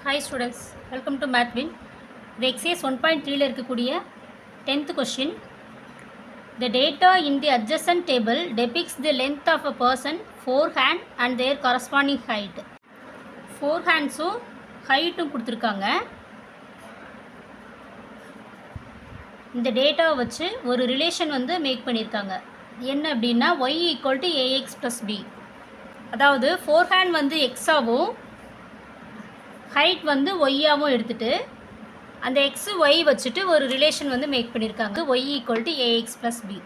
Hi students, welcome to MathWin. The exercise 1.3 இருக்கக்கூடிய 10th question. The data in the adjacent table depicts the length of a person, forehand and their corresponding height. Forehandsum heightum கொடுத்திருக்காங்க. இந்த data வச்சு ஒரு relation வந்து make பண்ணியிருக்காங்க. என்ன அப்படின்னா y equal to ax plus b. அதாவது ஃபோர்ஹேண்ட் வந்து எக்ஸாவும் ஹைட் வந்து ஒய்யாகவும் எடுத்துகிட்டு அந்த எக்ஸு ஒய் வச்சுட்டு ஒரு ரிலேஷன் வந்து மேக் பண்ணியிருக்காங்க. Y equal to ax plus b.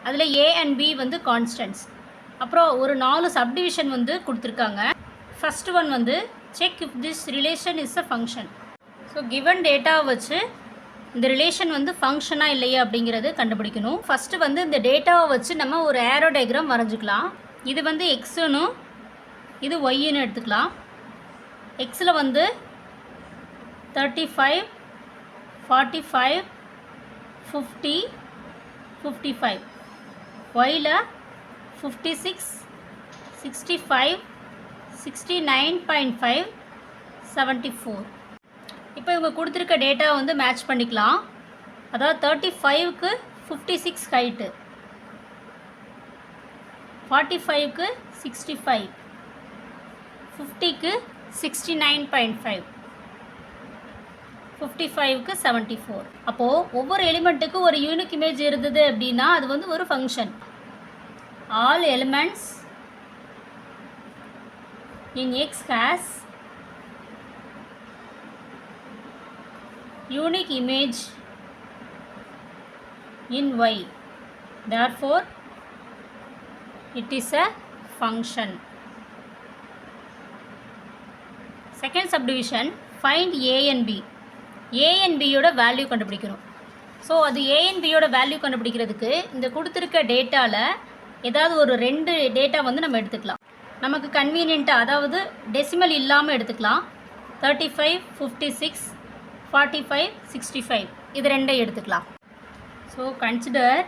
அதில் ஏ அண்ட் பி வந்து கான்ஸ்டன்ட்ஸ். அப்புறம் ஒரு 4 சப்டிவிஷன் வந்து கொடுத்துருக்காங்க. ஃபஸ்ட்டு ஒன் வந்து check if this relation is a function. So given டேட்டாவை வச்சு இந்த ரிலேஷன் வந்து ஃபங்க்ஷனாக இல்லையா அப்படிங்கிறது கண்டுபிடிக்கணும். ஃபஸ்ட்டு வந்து இந்த டேட்டாவை வச்சு நம்ம ஒரு ஏரோ டயக்ராம் வரைஞ்சிக்கலாம். இது வந்து எக்ஸுன்னு இது ஒய்ன்னு எடுத்துக்கலாம். எக்ஸில் வந்து 35, 45, 50, 55. ஒயில் 56, 65, 69.5, 74. இப்போ இவங்க கொடுத்துருக்க டேட்டா வந்து மேட்ச் பண்ணிக்கலாம். அதாவது 35க்கு 56 ஹைட்டு, 45க்கு 65, 50க்கு 69.5, 55க்கு 74. அப்போது ஒவ்வொரு எலிமெண்ட்டுக்கு ஒரு யூனிக் இமேஜ் இருந்தது அப்படின்னா அது வந்து ஒரு function. All elements in x has unique image in y, therefore it is a function. Second subdivision find a and b. A and பியோட வேல்யூ கண்டுபிடிக்கணும். ஸோ அது ஏ அண்ட் பியோட வேல்யூ கண்டுபிடிக்கிறதுக்கு இந்த கொடுத்துருக்க டேட்டாவில் ஏதாவது ஒரு 2 டேட்டா வந்து நம்ம எடுத்துக்கலாம். நமக்கு கன்வீனியண்ட்டாக, அதாவது டெசிமல் இல்லாமல் எடுத்துக்கலாம். 35, 56, 45, 65 இது 2 எடுத்துக்கலாம். So consider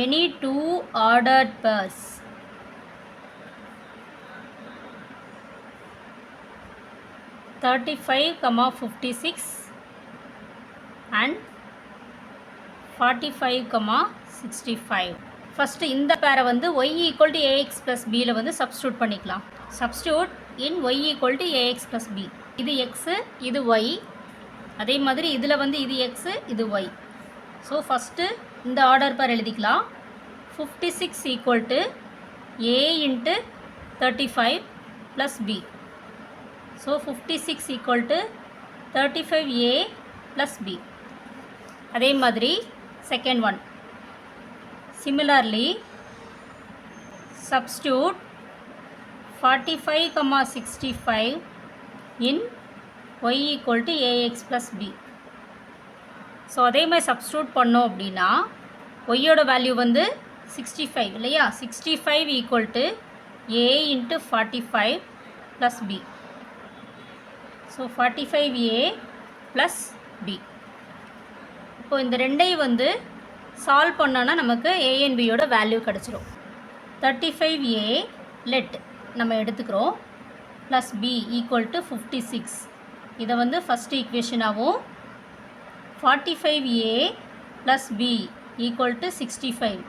any 2 ordered pairs. (35, 56 and 45, 65. First இந்த பேரை வந்து y equal to ax plus பியில் வந்து சப்ஸ்டியூட் பண்ணிக்கலாம். Substitute in y equal to ax plus b. இது எக்ஸு, இது ஒய். அதே மாதிரி இதில் வந்து இது எக்ஸு, இது ஒய். ஸோ ஃபஸ்ட்டு இந்த ஆர்டர் பேர் எழுதிக்கலாம். 56 equal to a into 35 plus b. So 56 equal to 35a plus b. அதே மாதிரி second one. Similarly, substitute 45, 65 in y equal to ax plus b. So அதே மாதிரி substitute பண்ணோம் அப்படின்னா y ஓட value வந்து 65 இல்லையா? 65 equal to a into 45 plus b. So 45a plus b. இப்போது இந்த ரெண்டையும் வந்து சால்வ் பண்ணோன்னா நமக்கு ஏ அண்ட் பியோட வேல்யூ கிடச்சிரும். 35a லெட் நம்ம எடுத்துக்கிறோம், ப்ளஸ் பி ஈக்குவல் டு 56. இதை வந்து ஃபஸ்ட்டு ஈக்குவேஷனாகவும், 45a plus b equal to 65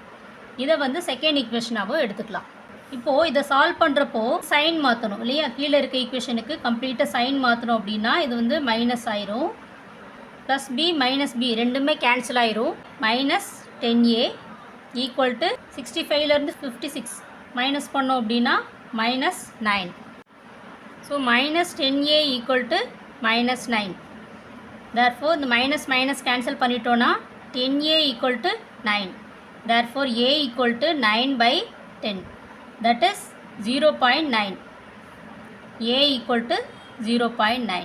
இதை வந்து செகண்ட் ஈக்குவேஷனாகவும் எடுத்துக்கலாம். இப்போது இதை சால்வ் பண்ணுறப்போ சைன் மாற்றணும் இல்லையா? கீழே இருக்க ஈக்குவேஷனுக்கு கம்ப்ளீட்டாக சைன் மாற்றணும் அப்படின்னா இது வந்து மைனஸ் ஆயிரும். ப்ளஸ் பி மைனஸ் பி ரெண்டுமே கேன்சல் ஆயிரும். மைனஸ் 10a ஈக்குவல் டு 65லேருந்து 56 மைனஸ் பண்ணோம் அப்படின்னா minus 9. So minus 10a equal to minus 9. Therefore இந்த மைனஸ் மைனஸ் கேன்சல் பண்ணிட்டோன்னா 10a equal to 9. Therefore a equal to 9/10. that is 0.9. a equal to 0.9.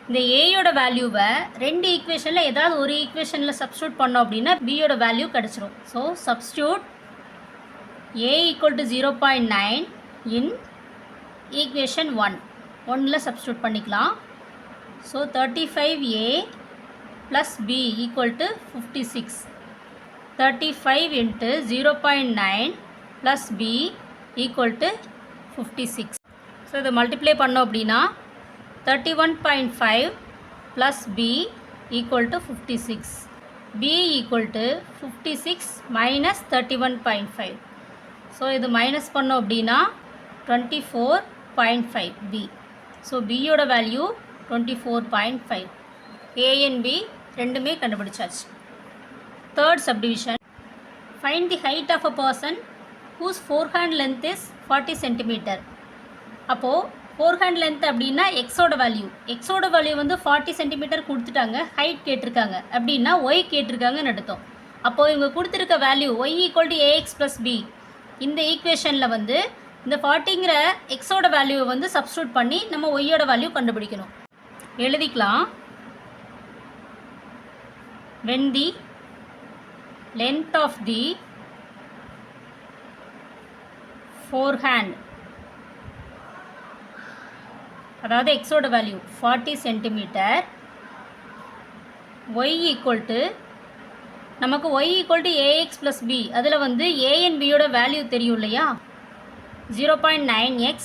இந்த ஏயோட வேல்யூவை 2 ஈக்குவேஷனில் ஏதாவது ஒரு ஈக்குவேஷனில் சப்ஸ்டியூட் பண்ணோம் அப்படின்னா பியோட வேல்யூ கிடச்சிரும். So substitute a equal to 0.9 in equation 1ல் சப்ஸ்டியூட் பண்ணிக்கலாம். So 35a plus b equal to 56. 35 into 0.9 plus b equal to 56. So இதை மல்டிப்ளை பண்ணோம் அப்படின்னா 31.5 plus b equal to 56. b equal to 56 minus 31.5. So இது minus பண்ணோம் அப்படின்னா 24.5 b. So பியோட value 24.5. a and b ரெண்டுமே கண்டுபிடிச்சாச்சு. Third subdivision. Find the height of a person whose forehand length is 40 cm. அப்போது forehand length அப்படின்னா எக்ஸோட value வந்து 40 cm கொடுத்துட்டாங்க, ஹைட் கேட்டிருக்காங்க அப்படின்னா ஒய் கேட்டிருக்காங்கன்னு அர்த்தம். அப்போது இவங்க கொடுத்துருக்க value y equal to ax plus b. இந்த ஈக்குவேஷனில் வந்து இந்த 40ங்கிற எக்ஸோட வேல்யூவை வந்து சப்ஸ்டியூட் பண்ணி நம்ம ஒய்யோட வேல்யூ கண்டுபிடிக்கணும். எழுதிக்கலாம். when the length of the forehand, அதாவது எக்ஸோட value 40 centimetre, y equal to நமக்கு y equal to ax plus b. அதில் வந்து ஏ அண்ட் பியோட வேல்யூ தெரியும் இல்லையா, 0.9x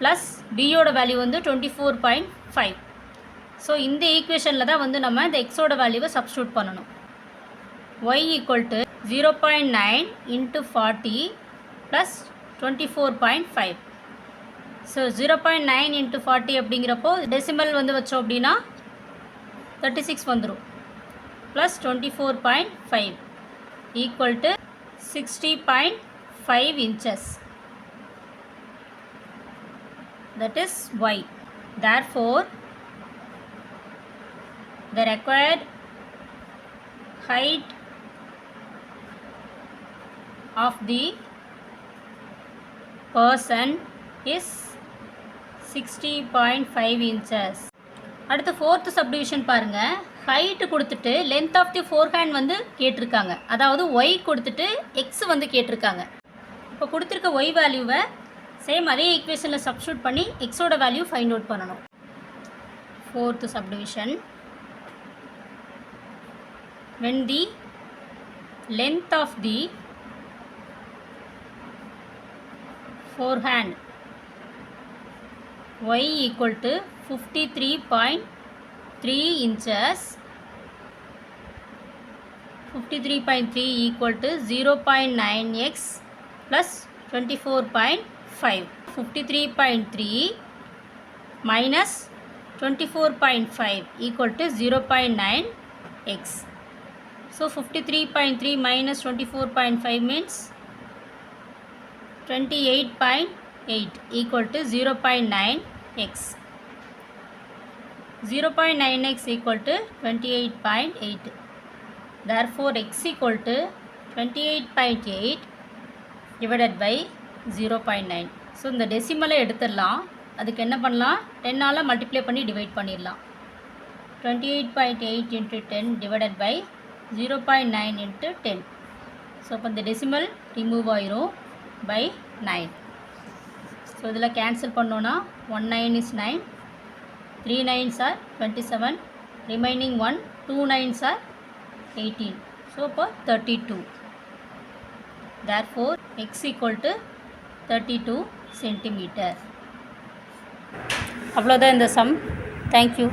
ப்ளஸ் பியோட வேல்யூ வந்து 24.5. ஸோ இந்த ஈக்குவேஷனில் தான் வந்து நம்ம இந்த எக்ஸோட வேல்யூவை சப்ஸ்டியூட் பண்ணணும். y equal to 0.9 into 40 plus 24.5. So 0.9 into 40 அப்படிங்கிறப்போ டெசிமல் வந்து வச்சோம் அப்படின்னா 36 வந்துடும். Plus 24.5 equal to 60.5 inches. That is y. Therefore, the required height of the person is 60.5 inches. அடுத்து ஃபோர்த் சப்டிவிஷன் பாருங்கள். ஹைட்டு கொடுத்துட்டு length of the forehand வந்து கேட்டிருக்காங்க, அதாவது ஒய் கொடுத்துட்டு எக்ஸ் வந்து கேட்டிருக்காங்க. இப்போ கொடுத்துருக்க ஒய் வேல்யூவை சேம் அதே ஈக்குவேஷனில் சப்ஸ்டியூட் பண்ணி எக்ஸோட வேல்யூ ஃபைண்ட் அவுட் பண்ணணும். Fourth subdivision. when the length of the forehand y equal to 53.3 inches, 53.3 equal to 0.9x plus 24.5. 53.3 minus 24.5 equal to 0.9x. So 53.3 minus 24.5 means 28.8 equal to 0.9x. 0.9x equal to 28.8. Therefore x equal to 28.8 divided by 0.9. So இந்த டெசிமலை எடுத்துடலாம். அதுக்கு என்ன பண்ணலாம், 10ஆல் multiply பண்ணி divide பண்ணிடலாம். 28.8 into 10 divided by 0.9 into 10. So இப்போ இந்த decimal remove ஆயிரும் by 9. ஸோ இதில் கேன்சல் பண்ணோன்னா 1 9 is 9, 3 9s are 27, remaining 1, 2 9s are 18. So இப்போ 32. Therefore x equal to 32 centimeter. அவ்வளோதான் இந்த சம். தேங்க்யூ.